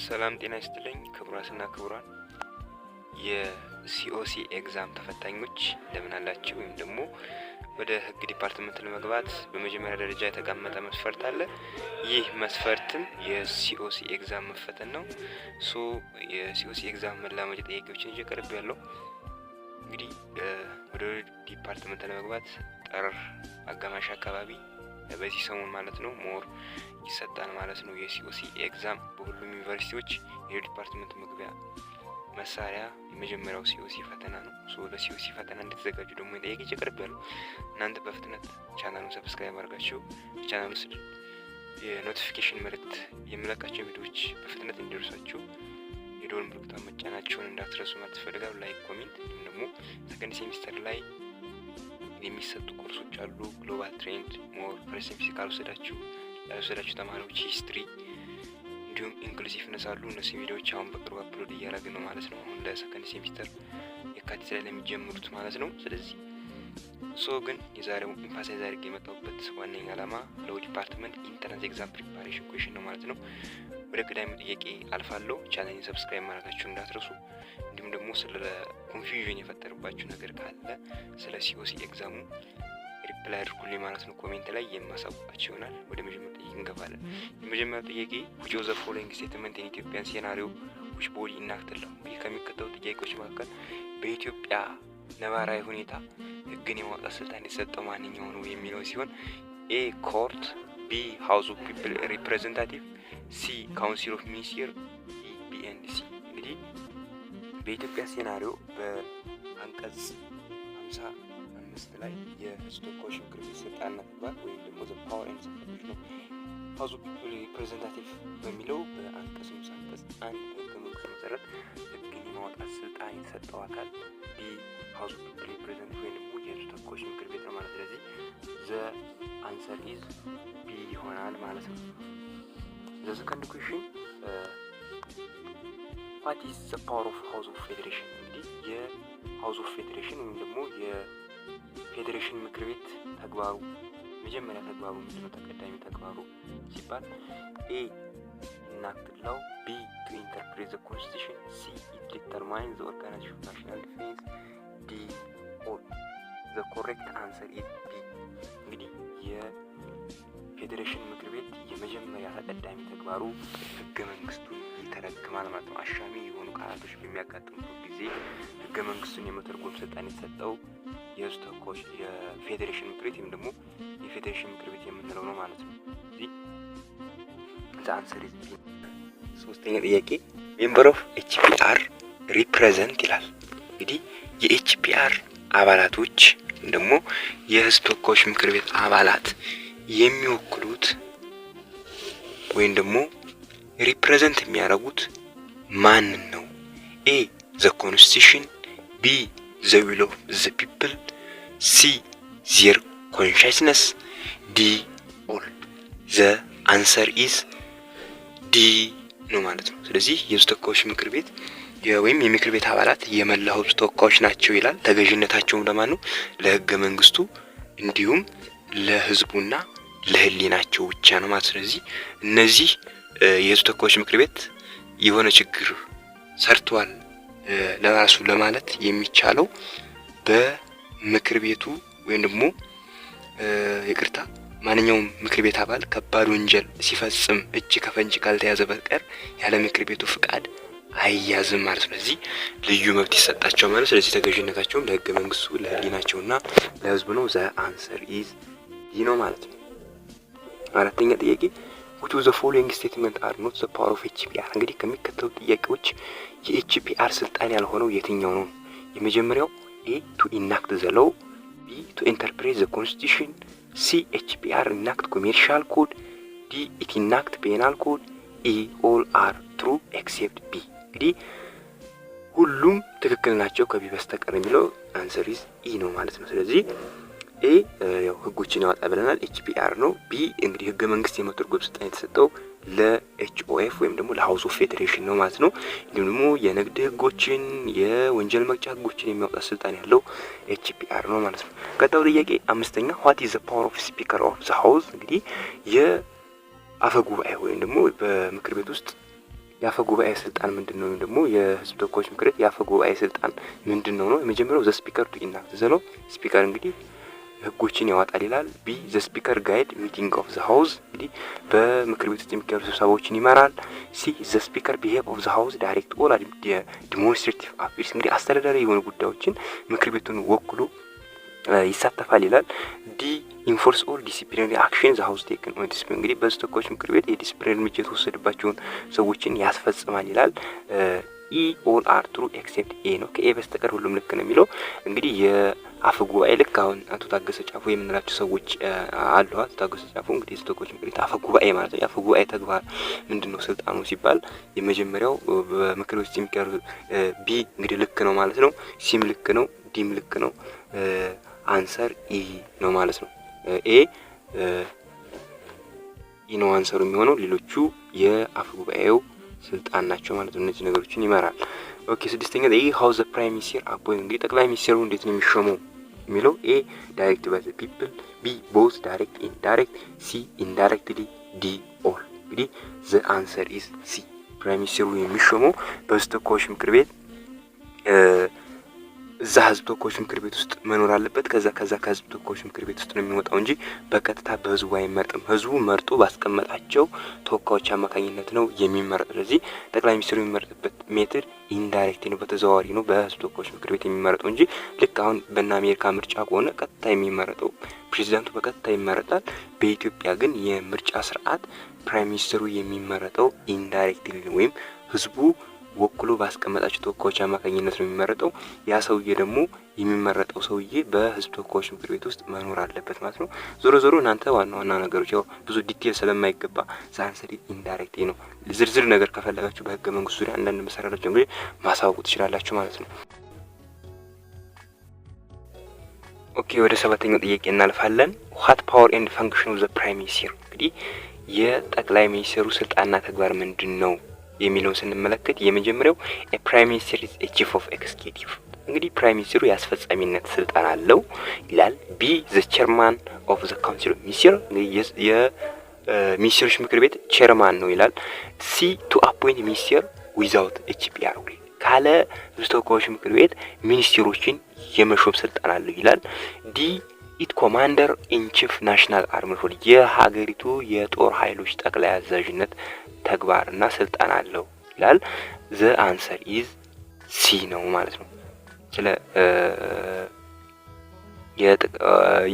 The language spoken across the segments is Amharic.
ሰላም ጤና ይስጥልኝ ክቡራትና ክቡራን የሲኦሲ ኤግዛም ተፈታኞች እንደምን አላችሁ? ወይም ደግሞ ወደ ህግ ዲፓርትመንት ለመግባት በመጀመሪያ ደረጃ የተቀመጠ መስፈርት አለ። ይህ መስፈርትም የሲኦሲ ኤግዛም መፈተን ነው። የሲኦሲ ኤግዛም መላመጃ ጥያቄዎችን ይዤ ቀርብ ያለው እንግዲህ ወደ ዲፓርትመንት ለመግባት ጥር አጋማሽ አካባቢ በዚህ ሰሞን ማለት ነው ሞር ይሰጣል ማለት ነው። የሲኦሲ ኤግዛም በሁሉም ዩኒቨርሲቲዎች የዲፓርትመንት መግቢያ መሳሪያ የመጀመሪያው ሲኦሲ ፈተና ነው። ለሲኦሲ ፈተና እንድትዘጋጁ ደግሞ ጥያቄ ይቀርብ ያለው እናንተ በፍጥነት ቻናሉን ሰብስክራይብ አድርጋችሁ ቻናሉ ስለ የኖቲፊኬሽን መልእክት የምለቃቸው ቪዲዮዎች በፍጥነት እንዲደርሳችሁ የደወል ምልክቱን መጫናችሁን እንዳትረሱ ማለት ፈልጋለሁ። ላይክ፣ ኮሜንት እንዲሁም ደግሞ ሰከንድ ሴሚስተር ላይ የሚሰጡ ኮርሶች አሉ። ግሎባል ትሬንድ፣ ሞር ፕሬሰንት ፊዚካል ወሰዳችሁ ተማሪዎች ሂስትሪ እንዲሁም ኢንክሉሲቭነስ አሉ። እነሱ ቪዲዮዎች አሁን በቅርቡ አፕሎድ እያደረግን ነው ማለት ነው። አሁን ለሰከንድ ሴሚስተር የካቲት ላይ ለሚጀምሩት ማለት ነው። ስለዚህ ግን የዛሬው ኢምፓሳይዝ አድርጌ የመጣሁበት ዋነኛ ዓላማ ለዲፓርትመንት ኢንትራንስ ኤግዛም ፕሪፓሬሽን ኩዌሽን ነው ማለት ነው። ወደ ቀዳሚ ጥያቄ አልፋለሁ። ቻናሌን ሰብስክራይብ ማድረጋችሁን እንዳትረሱ። እንዲሁም ደግሞ ስለ ኮንፊውዥን የፈጠረባችሁ ነገር ካለ ስለ ሲኦሲ ኤግዛሙ ሪፕላይ አድርጉልኝ ማለት ነው። ኮሜንት ላይ የማሳውቃችሁ ይሆናል። ወደ መጀመሪያው ጥያቄ እንገባለን። የመጀመሪያው ጥያቄ which of the following statement in Ethiopian scenario which body enacted law? ይህ ከሚከተሉ ጥያቄዎች መካከል በኢትዮጵያ ነባራዊ ሁኔታ ህግን የማውጣት ስልጣን የተሰጠው ማንኛው ነው የሚለው ሲሆን ኤ ኮርት፣ ቢ ሃውስ ኦፍ ፒፕል ሪፕሬዘንታቲቭ፣ ሲ ካውንሲል ኦፍ ሚኒስቴር፣ ዲ ቢኤንሲ። እንግዲህ በኢትዮጵያ ሴናሪዮ በአንቀጽ 55 ላይ የስቶኮሽ ምክር ቤት ስልጣንና ተግባር ወይም ደግሞ ዘ ፓወር ኤንድ ሰፖርት ነው ሃውስ ኦፍ ፒፕል ሪፕሬዘንታቲቭ በሚለው በአንቀጽ 55 አንድ በህገ መንግስቱ መሰረት ህግን የማውጣት ስልጣን የተሰጠው አካል ቢ ሃውስ ኦፍ ፒፕል ሪፕሬዘንታቲቭ ወይም ደግሞ የስቶኮሽ ምክር ቤት ነው ማለት። ስለዚህ ዘ አንሰር ኢዝ ቢ ይሆናል ማለት ነው። ዘ ሰከንድ ኩዌሽን what is the power of house of federation? እንግዲህ የሃውስ ኦፍ ፌዴሬሽን ወይም ደግሞ የፌዴሬሽን ምክር ቤት ተግባሩ መጀመሪያ ተግባሩ ምንድነው? ተቀዳሚ ተግባሩ ሲባል ኤ ኢናክት ላው፣ ቢ ቱ ኢንተርፕሬት ዘ ኮንስቲቱሽን፣ ሲ ኢት ዲተርማይን ዘ ኦርጋናይዜሽን ኦፍ ናሽናል ዲፌንስ፣ ዲ ኦል። ዘ ኮሬክት አንሰር ኢዝ ቢ። እንግዲህ የፌዴሬሽን ምክር ቤት የመጀመሪያ ተቀዳሚ ተግባሩ ህገ መንግስቱን ይተረክማል ማለት ነው። አሻሚ የሆኑ ቃላቶች በሚያጋጥሙበት ጊዜ ህገ መንግስቱን የመተርጎም ስልጣን የተሰጠው የህዝብ ተወካዮች የፌዴሬሽን ምክር ቤት ወይም ደግሞ የፌዴሬሽን ምክር ቤት የምንለው ነው ማለት ነው። እዚህ አንሰር ኢዝ ቢ። ሶስተኛ ጥያቄ ሜምበር ኦፍ ኤችፒአር ሪፕሬዘንት ይላል። እንግዲህ የኤችፒአር አባላቶች ወይም ደግሞ የህዝብ ተወካዮች ምክር ቤት አባላት የሚወክሉት ወይም ደግሞ ሪፕሬዘንት የሚያደርጉት ማንን ነው? ኤ ዘ ኮንስቲቱሽን፣ ቢ ዘ ዊል ኦፍ ዘ ፒፕል፣ ሲ ዜር ኮንሻስነስ፣ ዲ ኦል። ዘ አንሰር ኢዝ ዲ ነው ማለት ነው። ስለዚህ የህዝብ ተወካዮች ምክር ቤት ወይም የምክር ቤት አባላት የመላው ህዝብ ተወካዮች ናቸው ይላል። ተገዥነታቸውም ለማን ነው? ለህገ መንግስቱ እንዲሁም ለህዝቡና ለህሊናቸው ብቻ ነው ማለት። ስለዚህ እነዚህ የህዝብ ተወካዮች ምክር ቤት የሆነ ችግር ሰርቷል ለራሱ ለማለት የሚቻለው በምክር ቤቱ ወይም ደግሞ ማንኛውም ምክር ቤት አባል ከባድ ወንጀል ሲፈጽም እጅ ከፈንጅ ካልተያዘ በቀር ያለ ምክር ቤቱ ፍቃድ አይያዝም ማለት ነው። ስለዚህ ልዩ መብት ይሰጣቸው ማለት። ስለዚህ ተገዥነታቸውም ለህገ መንግስቱ ለህሊናቸውና ለህዝቡ ነው። ዘ አንሰር ኢዝ ዲ ነው ማለት ነው። አራተኛ ጥያቄ which of the following statement are not the power of HPR? እንግዲህ ከሚከተሉ ጥያቄዎች የኤችፒአር ስልጣን ያልሆነው የትኛው ነው? የመጀመሪያው ኤ to enact the law፣ ቢ to interpret the constitution፣ ሲ HPR enact commercial code፣ ዲ it enact penal code፣ ኢ all are true except B። እንግዲህ ሁሉም ትክክል ናቸው ከቢ በስተቀር የሚለው አንሰር ኢዝ ኢ ነው ማለት ነው። ስለዚህ ኤ ያው ህጎችን ያወጣ ብለናል፣ ኤችፒአር ነው። ቢ እንግዲህ ህገ መንግስት የመተርጎም ስልጣን የተሰጠው ለኤችኦኤፍ ወይም ደግሞ ለሃውስ ኦፍ ፌዴሬሽን ነው ማለት ነው። እንዲሁም ደግሞ የንግድ ህጎችን የወንጀል መቅጫ ህጎችን የሚያወጣ ስልጣን ያለው ኤችፒአር ነው ማለት ነው። ቀጣዩ ጥያቄ አምስተኛ what is the power of speaker of the house? እንግዲህ የአፈ ጉባኤ ወይም ደግሞ በምክር ቤት ውስጥ የአፈ ጉባኤ ስልጣን ምንድነው? ወይም ደግሞ የህዝብ ተወካዮች ምክር ቤት የአፈ ጉባኤ ስልጣን ምንድነው ነው? የመጀመሪያው ዘ ስፒከር ቱ ኢናክት ዘ ሎው፣ ስፒከር እንግዲህ ህጎችን ያወጣል ይላል። ቢ ዘ ስፒከር ጋይድ ሚቲንግ ኦፍ ዘ ሃውስ፣ እንግዲህ በምክር ቤት ውስጥ የሚካሄዱ ስብሰባዎችን ይመራል። ሲ ዘ ስፒከር ቢሄቭ ኦፍ ዘ ሃውስ ዳይሬክት ኦል ዲሞንስትሬቲቭ አፌርስ፣ እንግዲህ አስተዳዳሪ የሆኑ ጉዳዮችን ምክር ቤቱን ወክሎ ይሳተፋል ይላል። ዲ ኢንፎርስ ኦል ዲሲፕሊናሪ አክሽን ዘ ሃውስ ቴክን ኦን ዲሲፕሊን፣ እንግዲህ በህዝብ ተወካዮች ምክር ቤት የዲሲፕሊን እርምጃ የተወሰደባቸውን ሰዎችን ያስፈጽማል ይላል። ኢ ኦል አር ትሩ ኤክሴፕት ኤ ነው፣ ከኤ በስተቀር ሁሉም ልክ ነው የሚለው እንግዲህ የአፈ ጉባኤ ልክ አሁን አቶ ታገሰ ጫፎ የምንላቸው ሰዎች አሉ። አቶ ታገሰ ጫፎ እንግዲህ የህዝብ ተወካዮች ምክር ቤት አፈ ጉባኤ ማለት ነው። የአፈ ጉባኤ ተግባር ምንድነው ስልጣኑ ሲባል የመጀመሪያው በምክር ቤት የሚካሄዱ ቢ እንግዲህ ልክ ነው ማለት ነው። ሲም ልክ ነው፣ ዲም ልክ ነው፣ አንሰር ኢ ነው ማለት ነው። ኤ ኢ ነው አንሰሩ የሚሆነው። ሌሎቹ የአፈ ጉባኤው ስልጣን ናቸው ማለት ነው። እነዚህ ነገሮችን ይመራል። ኦኬ ስድስተኛ ኤ ሃው ዘ ፕራይም ሚኒስተር አፖይንት፣ እንግዲህ ጠቅላይ ሚኒስትሩ እንዴት ነው የሚሾመው የሚለው ኤ ዳይሬክት ባይ ዘ ፒፕል፣ ቢ ቦዝ ዳይሬክት ኢንዳይሬክት፣ ሲ ኢንዳይሬክትሊ፣ ዲ ኦል። እንግዲህ ዘ አንሰር ኢዝ ሲ። ፕራይም ሚኒስተሩ የሚሾመው በህዝብ ተወካዮች ምክር ቤት እዛ ህዝብ ተወካዮች ምክር ቤት ውስጥ መኖር አለበት። ከዛ ከህዝብ ተወካዮች ምክር ቤት ውስጥ ነው የሚወጣው እንጂ በቀጥታ በህዝቡ አይመርጥም። ህዝቡ መርጦ ባስቀመጣቸው ተወካዮች አማካኝነት ነው የሚመረጥ። ስለዚህ ጠቅላይ ሚኒስትሩ የሚመረጥበት ሜትድ ኢንዳይሬክት ነው፣ በተዘዋዋሪ ነው በህዝብ ተወካዮች ምክር ቤት የሚመረጠው እንጂ ልክ አሁን በእነ አሜሪካ ምርጫ ከሆነ ቀጥታ የሚመረጠው ፕሬዚዳንቱ በቀጥታ ይመረጣል። በኢትዮጵያ ግን የምርጫ ስርዓት ፕራይም ሚኒስትሩ የሚመረጠው ኢንዳይሬክትሊ ወይም ህዝቡ ወክሎ ባስቀመጣቸው ተወካዮች አማካኝነት ነው የሚመረጠው። ያ ሰውዬ ደግሞ የሚመረጠው ሰውዬ በህዝብ ተወካዮች ምክር ቤት ውስጥ መኖር አለበት ማለት ነው። ዞሮ ዞሮ እናንተ ዋና ነገሮች ያው ብዙ ዲቴል ስለማይገባ ዛንሰሪ ኢንዳይሬክት ነው። ዝርዝር ነገር ከፈለጋችሁ በህገ መንግስቱ ዙሪያ አንዳንድ መሰረቶች እንግዲህ ማሳወቁ ትችላላችሁ ማለት ነው። ኦኬ ወደ ሰባተኛው ጥያቄ እናልፋለን። ዋት ፓወር ኤንድ ፈንክሽን ኦፍ ዘ ፕራይም ሚኒስተር፣ እንግዲህ የጠቅላይ ሚኒስትሩ ስልጣንና ተግባር ምንድነው የሚለውን ስንመለከት የመጀመሪያው ፕራይም ሚኒስተር ኢዝ ቺፍ ኦፍ ኤክስኪዩቲቭ፣ እንግዲህ ፕራይም ሚኒስትሩ የአስፈጻሚነት ስልጣን አለው ይላል። ቢ ዘ ቼርማን ኦፍ ዘ ካውንሲል ኦፍ ሚኒስተር፣ የሚኒስትሮች ምክር ቤት ቼርማን ነው ይላል። ሲ ቱ አፖይንት ሚኒስተር ዊዛውት ኤችፒአር፣ ካለ ህዝብ ተወካዮች ምክር ቤት ሚኒስትሮችን የመሾም ስልጣን አለው ይላል። ዲ ኢት ኮማንደር ኢን ቺፍ ናሽናል አርምድ ፎርስ፣ የሀገሪቱ የጦር ኃይሎች ጠቅላይ አዛዥነት ተግባርና ስልጣን አለው ይላል። ዘ አንሰር ኢዝ ሲ ነው ማለት ነው። ስለ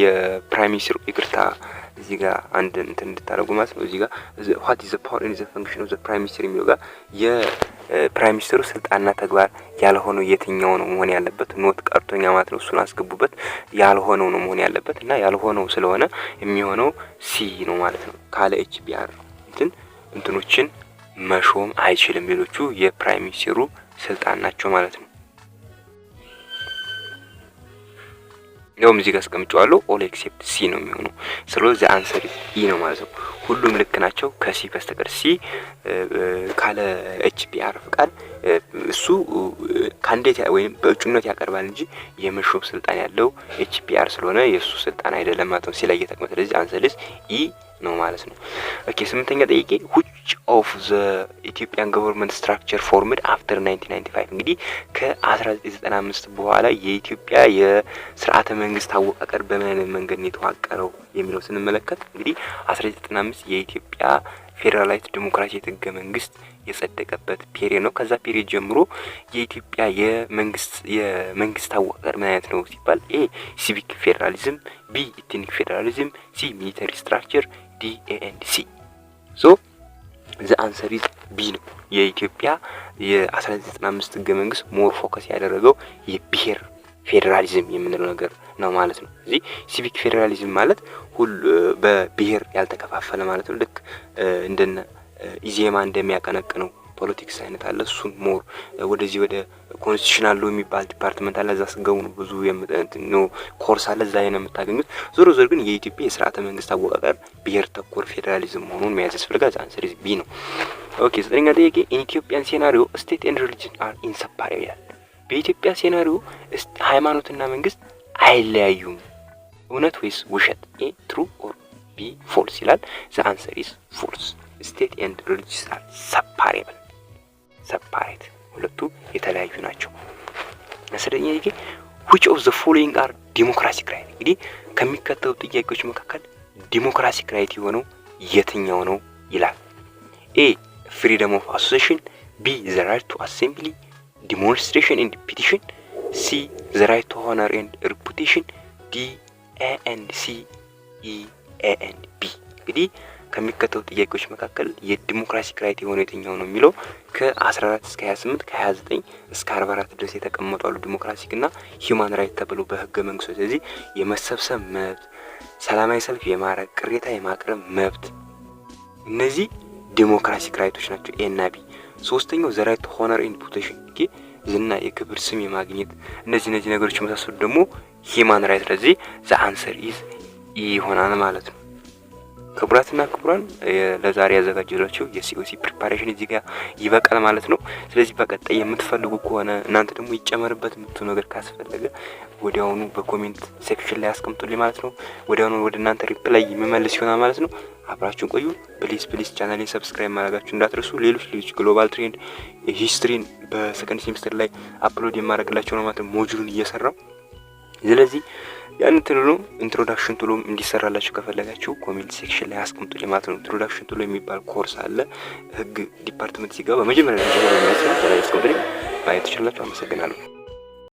የፕራይም ሚኒስትሩ ይቅርታ እዚህ ጋር አንድ እንትን እንድታረጉ ማለት ነው። እዚህ ጋር what is the power and the function of the prime minister የሚለው ጋር የፕራይም ሚኒስትሩ ስልጣንና ተግባር ያልሆነው የትኛው ነው መሆን ያለበት? ኖት ቀርቶኛ ማለት ነው። እሱን አስገቡበት። ያልሆነው ነው መሆን ያለበት እና ያልሆነው ስለሆነ የሚሆነው ሲ ነው ማለት ነው። ካለ ኤችፒአር እንትኖችን መሾም አይችልም። ሌሎቹ የፕራይም ሚኒስትሩ ስልጣን ናቸው ማለት ነው። ያውም እዚህ ጋር አስቀምጫለሁ። ኦል ኤክሴፕት ሲ ነው የሚሆነው። ስለዚህ አንሰር ኢ ነው ማለት ነው። ሁሉም ልክ ናቸው ከሲ በስተቀር። ሲ ካለ ኤችፒአር ፍቃድ እሱ ካንዲዴት ወይም በእጩነት ያቀርባል እንጂ የመሾም ስልጣን ያለው ኤችፒአር ስለሆነ የእሱ ስልጣን አይደለም ማለት ነው። ሲ ላይ እየተቀመጠ ስለዚህ አንሰር ኢ ነው ማለት ነው። ኦኬ ስምንተኛ ጥያቄ which of the Ethiopian government structure formed after 1995 እንግዲህ ከ1995 በኋላ የኢትዮጵያ የስርዓተ መንግስት አወቃቀር በምን አይነት መንገድ ነው የተዋቀረው የሚለው ስንመለከት እንግዲህ 1995 የኢትዮጵያ ፌዴራላዊት ዲሞክራሲያዊ ህገ መንግስት የጸደቀበት ፔሪዮድ ነው። ከዛ ፔሪዮድ ጀምሮ የኢትዮጵያ የመንግስት አወቃቀር ምን አይነት ነው ሲባል ኤ ሲቪክ ፌዴራሊዝም፣ ቢ ኢትኒክ ፌዴራሊዝም፣ ሲ ሚሊተሪ ስትራክቸር፣ ዲ ኤ ኤንድ ሲ። ሶ ዘ አንሰር ኢዝ ቢ ነው። የኢትዮጵያ የ1995 ህገ መንግስት ሞር ፎከስ ያደረገው የብሔር ፌዴራሊዝም የምንለው ነገር ነው ማለት ነው። እዚህ ሲቪክ ፌዴራሊዝም ማለት ሁሉ በብሔር ያልተከፋፈለ ማለት ነው። ልክ እንደነ ኢዜማ እንደሚያቀነቅነው ፖለቲክስ አይነት አለ። እሱን ሞር ወደዚህ ወደ ኮንስቲቱሽናል ሎ የሚባል ዲፓርትመንት አለ። እዛ ስገቡ ነው ብዙ ነው ኮርስ አለ እዛ ነው የምታገኙት። ዞሮ ዞሮ ግን የኢትዮጵያ የስርዓተ መንግስት አወቃቀር ብሔር ተኮር ፌዴራሊዝም መሆኑን መያዝ ያስፈልጋል። አንሰር ኢዝ ቢ ነው። ኦኬ ዘጠነኛ ጥያቄ ኢን ኢትዮጵያን ሴናሪዮ ስቴት ኤንድ ሪሊጅን አር ኢንሰፓሬብል ይላል። በኢትዮጵያ ሴናሪዮ ሃይማኖትና መንግስት አይለያዩም። እውነት ወይስ ውሸት? ኤ ትሩ ኦር ቢ ፎልስ ይላል። ዘ አንሰር ኢዝ ፎልስ። ስቴት ኤንድ ሪሊጅን አር ሰፓሬብል ሰፓሬት ሁለቱ የተለያዩ ናቸው። ስለዚህ እንግዲህ which of the following are democratic right እንግዲህ ከሚከተሉ ጥያቄዎች መካከል ዲሞክራቲክ ራይት የሆነው የትኛው ነው ይላል። ኤ freedom of association፣ B the right to assembly demonstration and petition፣ C the right to honor and reputation፣ D A and C E A and B እንግዲህ ከሚከተሉ ጥያቄዎች መካከል የዲሞክራቲክ ራይት የሆነው የትኛው ነው የሚለው ከ14 እስከ 28 ከ29 እስከ 44 ድረስ የተቀመጡ አሉ ዲሞክራቲክ እና ሂውማን ራይት ተብሎ በህገ መንግስቱ። ስለዚህ የመሰብሰብ መብት፣ ሰላማዊ ሰልፍ የማድረግ ቅሬታ የማቅረብ መብት፣ እነዚህ ዲሞክራቲክ ራይቶች ናቸው ኤ እና ቢ። ሶስተኛው ዘ ራይት ቱ ሆነር ኤንድ ሪፑቴሽን ዝና የክብር ስም የማግኘት እነዚህ ነገሮች የመሳሰሉ ደግሞ ሂውማን ራይት። ስለዚህ ዘ አንሰር ኢዝ ኢ ይሆናል ማለት ነው። ክቡራትና ክቡራን ለዛሬ ያዘጋጀላችሁ የሲኦሲ ፕሪፓሬሽን እዚህ ጋር ይበቃል ማለት ነው። ስለዚህ በቀጣይ የምትፈልጉ ከሆነ እናንተ ደግሞ ይጨመርበት የምትሉ ነገር ካስፈለገ ወዲያውኑ በኮሜንት ሴክሽን ላይ አስቀምጡልኝ ማለት ነው። ወዲያውኑ ወደ እናንተ ሪፕላይ የሚመልስ ይሆናል ማለት ነው። አብራችሁን ቆዩ። ፕሊዝ ቻናሌን ሰብስክራይብ ማድረጋችሁ እንዳትረሱ። ሌሎች ግሎባል ትሬንድ ሂስትሪን በሰከንድ ሴሚስተር ላይ አፕሎድ የማድረግላችሁ ነው ማለት ነው ሞጁሉን እየሰራው። ስለዚህ ያን ትሉ ኢንትሮዳክሽን ቱሎም እንዲሰራላችሁ ከፈለጋችሁ ኮሜንት ሴክሽን ላይ አስቀምጡልኝ ማለት ነው። ኢንትሮዳክሽን ቱሎ የሚባል ኮርስ አለ ህግ ዲፓርትመንት ሲገባ በመጀመሪያ ላይ አስቀምጡልኝ ማየት ትችላላችሁ። አመሰግናለሁ።